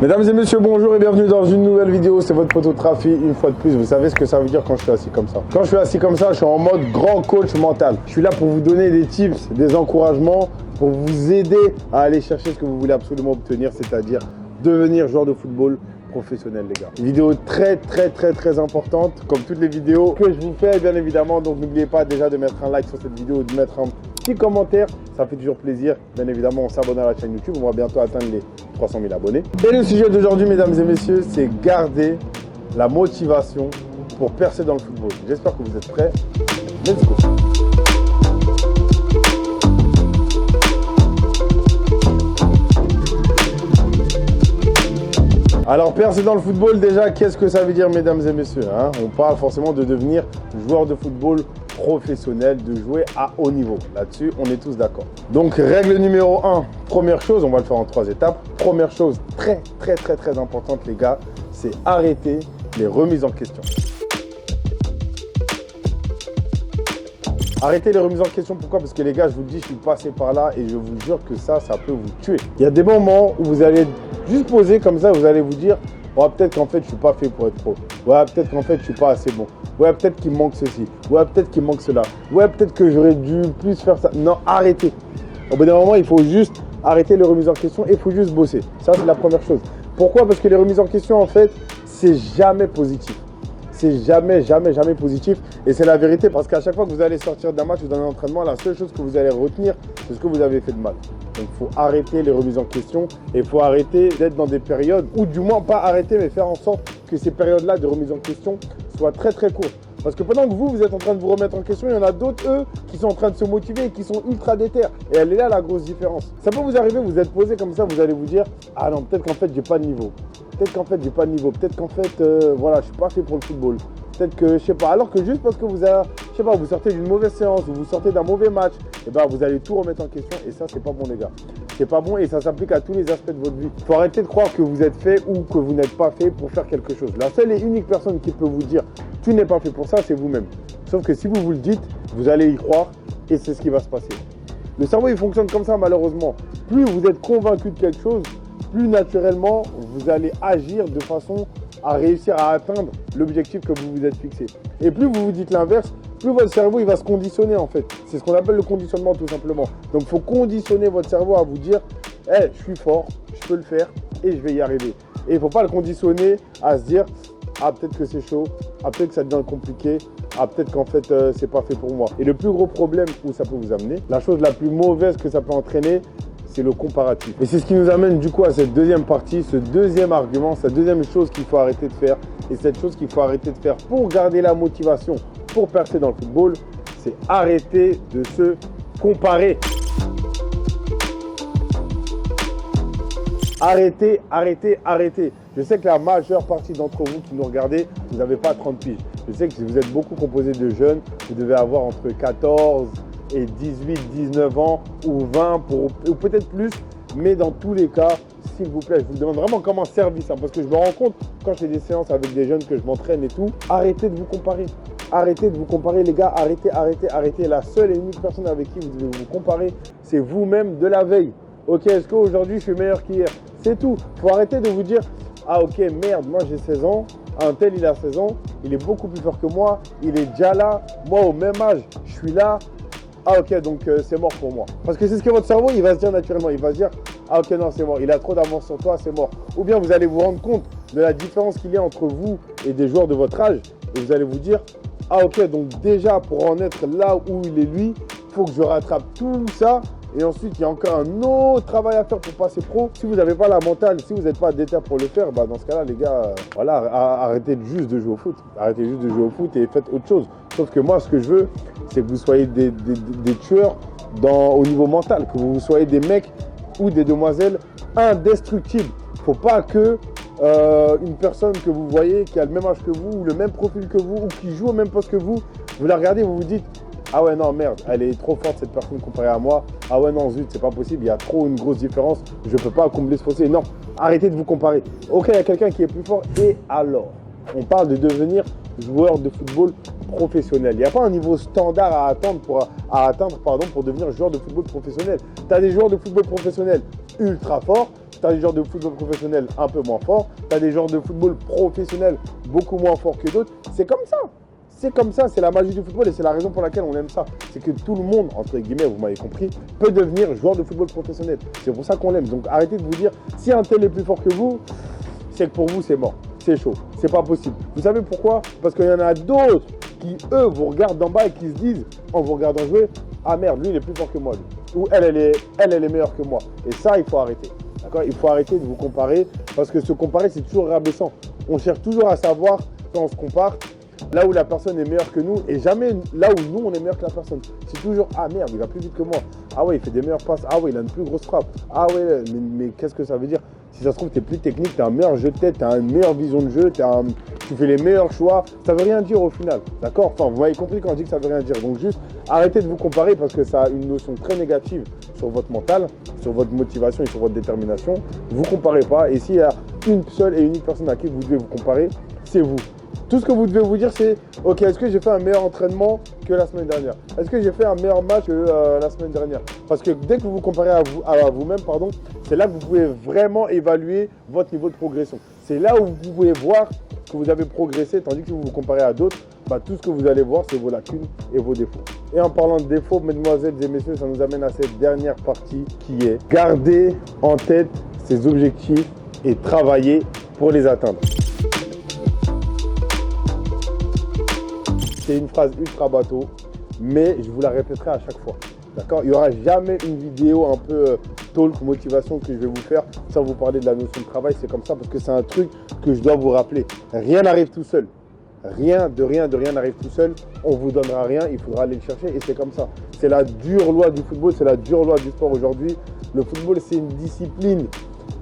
Mesdames et messieurs, bonjour et bienvenue dans une nouvelle vidéo. C'est votre poteau Trafi, une fois de plus. Vous savez ce que ça veut dire quand je suis assis comme ça. Quand je suis assis comme ça, je suis en mode grand coach mental. Je suis là pour vous donner des tips, des encouragements, pour vous aider à aller chercher ce que vous voulez absolument obtenir, c'est-à-dire devenir joueur de football professionnel, les gars. Une vidéo très importante, comme toutes les vidéos que je vous fais, bien évidemment. Donc n'oubliez pas déjà de mettre un like sur cette vidéo, de mettre un petit commentaire. Ça fait toujours plaisir. Bien évidemment, on s'abonne à la chaîne YouTube. On va bientôt atteindre les 300 000 abonnés. Et le sujet d'aujourd'hui, mesdames et messieurs, c'est garder la motivation pour percer dans le football. J'espère que vous êtes prêts. Let's go! Alors, percer dans le football, déjà, qu'est-ce que ça veut dire, mesdames et messieurs, hein? On parle forcément de devenir joueur de football professionnel, de jouer à haut niveau. Là-dessus, on est tous d'accord. Donc, règle numéro 1, première chose, on va le faire en 3 étapes. Première chose très importante, les gars, c'est arrêter les remises en question. Arrêtez les remises en question, pourquoi? Parce que les gars, je vous le dis, je suis passé par là et je vous jure que ça peut vous tuer. Il y a des moments où vous allez juste poser comme ça, vous allez vous dire, ouais, peut-être qu'en fait, je suis pas fait pour être pro. Ouais, peut-être qu'en fait, je suis pas assez bon. Ouais, peut-être qu'il manque ceci. Ouais, peut-être qu'il manque cela. Ouais, peut-être que j'aurais dû plus faire ça. Non, arrêtez. Au bout d'un moment, il faut juste arrêter les remises en question et il faut juste bosser. Ça, c'est la première chose. Pourquoi? Parce que les remises en question, en fait, c'est jamais positif. C'est jamais positif et c'est la vérité parce qu'à chaque fois que vous allez sortir d'un match ou d'un entraînement, la seule chose que vous allez retenir, c'est ce que vous avez fait de mal. Donc il faut arrêter les remises en question et il faut arrêter d'être dans des périodes, ou du moins pas arrêter, mais faire en sorte que ces périodes-là de remise en question soient très courtes. Parce que pendant que vous êtes en train de vous remettre en question, il y en a d'autres, eux, qui sont en train de se motiver et qui sont ultra déter. Et elle est là la grosse différence. Ça peut vous arriver, vous êtes posé comme ça, vous allez vous dire, ah non, peut-être qu'en fait, j'ai pas de niveau. Peut-être qu'en fait, j'ai pas de niveau. Peut-être qu'en fait, voilà, je suis pas fait pour le football. Peut-être que, je sais pas, alors que juste parce que vous avez, je sais pas, vous sortez d'une mauvaise séance ou vous sortez d'un mauvais match, et ben vous allez tout remettre en question et ça, c'est pas bon, les gars. C'est pas bon et ça s'applique à tous les aspects de votre vie. Il faut arrêter de croire que vous êtes fait ou que vous n'êtes pas fait pour faire quelque chose. La seule et unique personne qui peut vous dire, tu n'es pas fait pour ça, c'est vous-même. Sauf que si vous le dites, vous allez y croire et c'est ce qui va se passer. Le cerveau, il fonctionne comme ça, malheureusement. Plus vous êtes convaincu de quelque chose, plus naturellement, vous allez agir de façon à réussir à atteindre l'objectif que vous vous êtes fixé. Et plus vous vous dites l'inverse, plus votre cerveau il va se conditionner en fait. C'est ce qu'on appelle le conditionnement tout simplement. Donc il faut conditionner votre cerveau à vous dire hey, je suis fort, je peux le faire et je vais y arriver. Et il ne faut pas le conditionner à se dire ah peut-être que c'est chaud, ah peut-être que ça devient compliqué, ah peut-être qu'en fait c'est pas fait pour moi. Et le plus gros problème où ça peut vous amener, la chose la plus mauvaise que ça peut entraîner, c'est le comparatif. Et c'est ce qui nous amène du coup à cette deuxième partie, ce deuxième argument, cette deuxième chose qu'il faut arrêter de faire. Et cette chose qu'il faut arrêter de faire pour garder la motivation, pour percer dans le football, c'est arrêter de se comparer. Arrêtez. Je sais que la majeure partie d'entre vous qui nous regardez, vous n'avez pas 30 piges. Je sais que si vous êtes beaucoup composé de jeunes, vous devez avoir entre 14 et 18, 19 ans ou 20 ou peut-être plus. Mais dans tous les cas, s'il vous plaît, je vous demande vraiment comme un service. Parce que je me rends compte quand je fais des séances avec des jeunes que je m'entraîne et tout, arrêtez de vous comparer. Arrêtez de vous comparer les gars, arrêtez. La seule et unique personne avec qui vous devez vous comparer, c'est vous-même de la veille. Ok, est-ce qu'aujourd'hui je suis meilleur qu'hier? C'est tout. Il faut arrêter de vous dire ah ok merde, moi j'ai 16 ans, un tel il a 16 ans, il est beaucoup plus fort que moi, il est déjà là, moi au même âge, je suis là. Ah ok, donc c'est mort pour moi. Parce que c'est ce que votre cerveau, il va se dire naturellement. Il va se dire, ah ok, non, c'est mort. Il a trop d'avance sur toi, c'est mort. Ou bien vous allez vous rendre compte de la différence qu'il y a entre vous et des joueurs de votre âge. Et vous allez vous dire, ah ok, donc déjà pour en être là où il est lui, il faut que je rattrape tout ça. Et ensuite, il y a encore un autre travail à faire pour passer pro. Si vous n'avez pas la mentale, si vous n'êtes pas déter pour le faire, bah dans ce cas-là, les gars, voilà, arrêtez juste de jouer au foot. Arrêtez juste de jouer au foot et faites autre chose. Sauf que moi, ce que je veux, c'est que vous soyez des tueurs au niveau mental, que vous soyez des mecs ou des demoiselles indestructibles. Il ne faut pas que une personne que vous voyez qui a le même âge que vous, ou le même profil que vous, ou qui joue au même poste que vous la regardez et vous vous dites ah ouais non merde, elle est trop forte cette personne comparée à moi. Ah ouais non zut, c'est pas possible, il y a trop une grosse différence, je peux pas combler ce fossé. Non, arrêtez de vous comparer. Ok, il y a quelqu'un qui est plus fort et alors? On parle de devenir joueur de football professionnel. Il n'y a pas un niveau standard à atteindre pour devenir joueur de football professionnel. Tu as des joueurs de football professionnel ultra forts, Tu as des joueurs de football professionnel un peu moins forts, tu as des joueurs de football professionnel beaucoup moins forts que d'autres. C'est comme ça. C'est comme ça, c'est la magie du football et c'est la raison pour laquelle on aime ça. C'est que tout le monde, entre guillemets, vous m'avez compris, peut devenir joueur de football professionnel. C'est pour ça qu'on l'aime. Donc arrêtez de vous dire, si un tel est plus fort que vous, c'est que pour vous, c'est mort. C'est chaud. C'est pas possible. Vous savez pourquoi? Parce qu'il y en a d'autres qui, eux, vous regardent d'en bas et qui se disent, en vous regardant jouer, ah merde, lui, il est plus fort que moi. Lui. Ou elle est meilleure que moi. Et ça, il faut arrêter. D'accord? Il faut arrêter de vous comparer parce que se comparer, c'est toujours rabaissant. On cherche toujours à savoir, quand on se compare, là où la personne est meilleure que nous et jamais là où nous on est meilleur que la personne. C'est toujours ah merde, il va plus vite que moi. Ah ouais, il fait des meilleures passes. Ah ouais, il a une plus grosse frappe. Ah ouais, mais qu'est-ce que ça veut dire? Si ça se trouve, tu es plus technique, tu as un meilleur jeu de tête, tu as une meilleure vision de jeu, tu fais les meilleurs choix. Ça veut rien dire au final. D'accord? Enfin, vous m'avez compris quand je dis que ça veut rien dire. Donc juste arrêtez de vous comparer parce que ça a une notion très négative sur votre mental, sur votre motivation et sur votre détermination. Vous comparez pas. Et s'il y a une seule et unique personne à qui vous devez vous comparer, c'est vous. Tout ce que vous devez vous dire, c'est ok, est-ce que j'ai fait un meilleur entraînement que la semaine dernière? Est-ce que j'ai fait un meilleur match que la semaine dernière? Parce que dès que vous vous comparez à vous-même, c'est là que vous pouvez vraiment évaluer votre niveau de progression. C'est là où vous pouvez voir que vous avez progressé, tandis que si vous vous comparez à d'autres, tout ce que vous allez voir, c'est vos lacunes et vos défauts. Et en parlant de défauts, mesdemoiselles et messieurs, ça nous amène à cette dernière partie qui est garder en tête ses objectifs et travailler pour les atteindre. C'est une phrase ultra bateau, mais je vous la répéterai à chaque fois. D'accord? Il n'y aura jamais une vidéo un peu talk, motivation que je vais vous faire sans vous parler de la notion de travail. C'est comme ça parce que c'est un truc que je dois vous rappeler. Rien n'arrive tout seul. Rien n'arrive tout seul. On ne vous donnera rien, il faudra aller le chercher et c'est comme ça. C'est la dure loi du football, c'est la dure loi du sport aujourd'hui. Le football, c'est une discipline.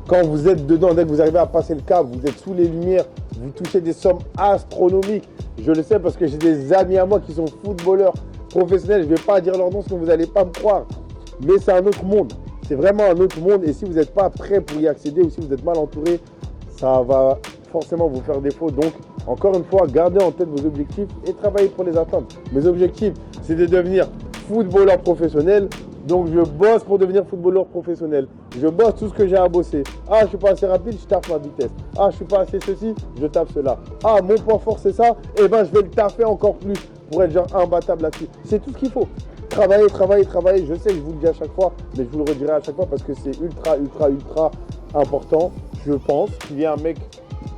Quand vous êtes dedans, dès que vous arrivez à passer le cap, vous êtes sous les lumières, vous touchez des sommes astronomiques. Je le sais parce que j'ai des amis à moi qui sont footballeurs professionnels. Je ne vais pas dire leur nom sinon vous n'allez pas me croire. Mais c'est un autre monde. C'est vraiment un autre monde. Et si vous n'êtes pas prêt pour y accéder ou si vous êtes mal entouré, ça va forcément vous faire défaut. Donc, encore une fois, gardez en tête vos objectifs et travaillez pour les atteindre. Mes objectifs, c'est de devenir footballeur professionnel. Donc, je bosse pour devenir footballeur professionnel. Je bosse tout ce que j'ai à bosser. Ah, je ne suis pas assez rapide, je tape ma vitesse. Ah, je ne suis pas assez ceci, je tape cela. Ah, mon point fort, c'est ça. Eh bien, je vais le taper encore plus pour être genre imbattable là-dessus. C'est tout ce qu'il faut. Travailler. Je sais que je vous le dis à chaque fois, mais je vous le redirai à chaque fois parce que c'est ultra important. Je pense qu'il y a un mec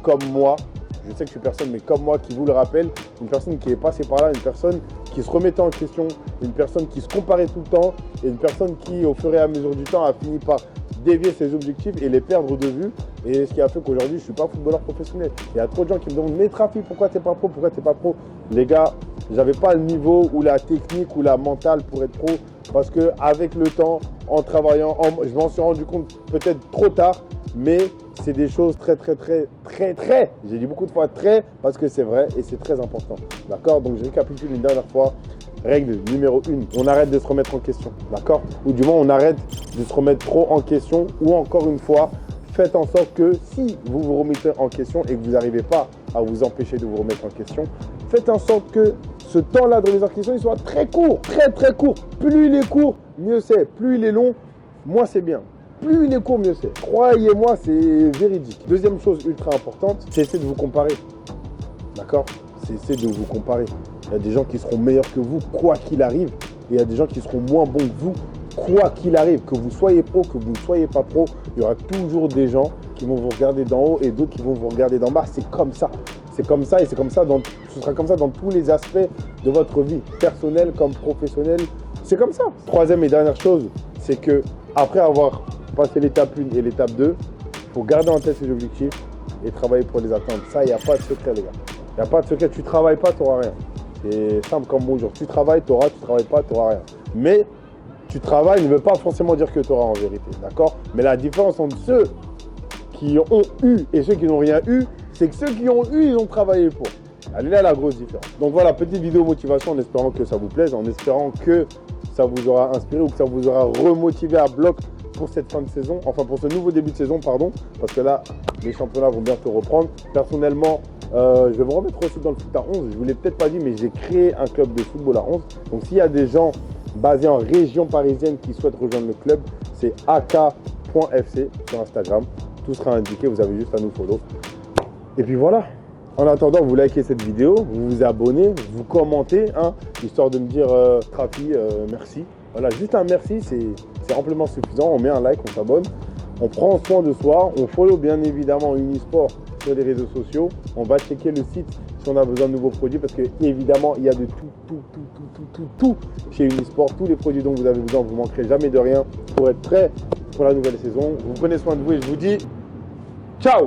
comme moi, je sais que je suis personne, mais comme moi qui vous le rappelle, une personne qui est passée par là, une personne qui se remettait en question, une personne qui se comparait tout le temps et une personne qui, au fur et à mesure du temps, a fini par dévier ses objectifs et les perdre de vue. Et ce qui a fait qu'aujourd'hui, je ne suis pas footballeur professionnel. Il y a trop de gens qui me demandent « Mais Trafi, pourquoi tu n'es pas pro? Pourquoi tu n'es pas pro ?» Les gars, j'avais pas le niveau ou la technique ou la mentale pour être pro parce qu'avec le temps, en travaillant, je m'en suis rendu compte peut-être trop tard, mais c'est des choses très, j'ai dit beaucoup de fois très parce que c'est vrai et c'est très important. D'accord? Donc je récapitule une dernière fois. Règle numéro 1, on arrête de se remettre en question. D'accord? Ou du moins on arrête de se remettre trop en question ou encore une fois, faites en sorte que si vous vous remettez en question et que vous n'arrivez pas à vous empêcher de vous remettre en question, faites en sorte que ce temps-là de remise en question il soit très court, très court. Plus il est court, mieux c'est. Plus il est long, moins c'est bien. Plus il est court, mieux c'est. Croyez-moi, c'est véridique. Deuxième chose ultra importante, c'est essayer de vous comparer. D'accord? C'est essayer de vous comparer. Il y a des gens qui seront meilleurs que vous, quoi qu'il arrive. Et il y a des gens qui seront moins bons que vous, quoi qu'il arrive. Que vous soyez pro, que vous ne soyez pas pro, il y aura toujours des gens qui vont vous regarder d'en haut et d'autres qui vont vous regarder d'en bas. C'est comme ça. C'est comme ça et c'est comme ça. Ce sera comme ça dans tous les aspects de votre vie, personnelle comme professionnelle. C'est comme ça. Troisième et dernière chose, c'est que après avoir passé l'étape 1 et l'étape 2, il faut garder en tête ses objectifs et travailler pour les atteindre. Ça, il n'y a pas de secret, les gars. Il n'y a pas de secret. Tu ne travailles pas, tu n'auras rien. C'est simple comme bonjour. Tu travailles, tu auras. Tu ne travailles pas, tu n'auras rien. Mais tu travailles ne veut pas forcément dire que tu auras en vérité. D'accord? Mais la différence entre ceux qui ont eu et ceux qui n'ont rien eu, c'est que ceux qui ont eu, ils ont travaillé pour. Elle est là la grosse différence. Donc voilà, petite vidéo motivation en espérant que ça vous plaise, en espérant que ça vous aura inspiré ou que ça vous aura remotivé à bloc pour cette fin de saison, enfin pour ce nouveau début de saison, pardon, parce que là, les championnats vont bientôt reprendre. Personnellement, je vais me remettre aussi dans le foot à 11. Je ne vous l'ai peut-être pas dit, mais j'ai créé un club de football à 11. Donc s'il y a des gens basés en région parisienne qui souhaitent rejoindre le club, c'est AK pro.fc sur Instagram. Tout sera indiqué, vous avez juste à nous follow. Et puis voilà. En attendant, vous likez cette vidéo, vous vous abonnez, vous commentez, hein, histoire de me dire Trafi, merci. Voilà, juste un merci, c'est amplement suffisant. On met un like, on s'abonne, on prend soin de soi, on follow bien évidemment Unisport sur les réseaux sociaux. On va checker le site si on a besoin de nouveaux produits parce que évidemment il y a de tout chez Unisport. Tous les produits dont vous avez besoin, vous ne manquerez jamais de rien pour être prêt pour la nouvelle saison. Vous prenez soin de vous et je vous dis ciao.